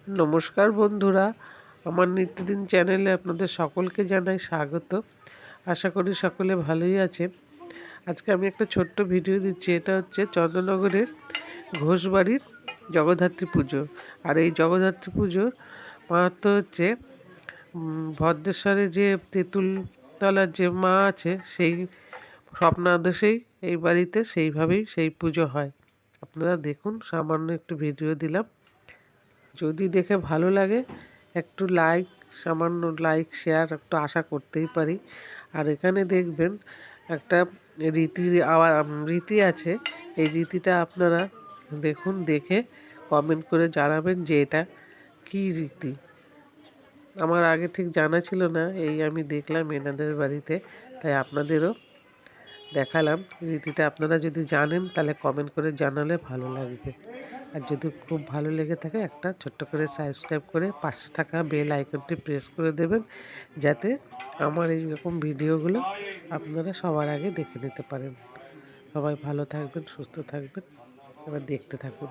নমস্কার বন্ধুরা, আমার নিত্যদিন চ্যানেলে আপনাদের সকলকে জানাই স্বাগত। আশা করি সকলে ভালোই আছেন। আজকে আমি একটা ছোট্ট ভিডিও দিচ্ছি। এটা হচ্ছে চন্দ্রনগরের ঘোষবাড়ির জগদ্ধাত্রী পুজো। আর এই জগদ্ধাত্রী পুজোর মাহাত্ম্য হচ্ছে ভদ্রেশ্বরে যে তেঁতুলতলার যে মা আছে, সেই স্বপ্নাদেশেই এই বাড়িতে সেইভাবেই সেই পুজো হয়। আপনারা দেখুন, সামান্য একটু ভিডিও দিলাম। যদি দেখে ভালো লাগে একটু লাইক, সামান্য লাইক শেয়ার একটু আশা করতেই পারি। আর এখানে দেখবেন একটা রীতি আছে। এই রীতিটা আপনারা দেখুন, দেখে কমেন্ট করে জানাবেন যে এটা কী রীতি। আমার আগে ঠিক জানা ছিল না, এই আমি দেখলাম এনাদের বাড়িতে, তাই আপনাদেরও দেখালাম রীতিটা। আপনারা যদি জানেন তাহলে কমেন্ট করে জানালে ভালো লাগবে। আর যদি খুব ভালো লেগে থাকে একটা ছোট্ট করে সাবস্ক্রাইব করে পাশে থাকা বেল আইকনটি প্রেস করে দেবেন, যাতে আমার এইরকম ভিডিওগুলো আপনারা সবার আগে দেখে নিতে পারেন। সবাই ভালো থাকবেন, সুস্থ থাকবেন। এবার দেখতে থাকুন।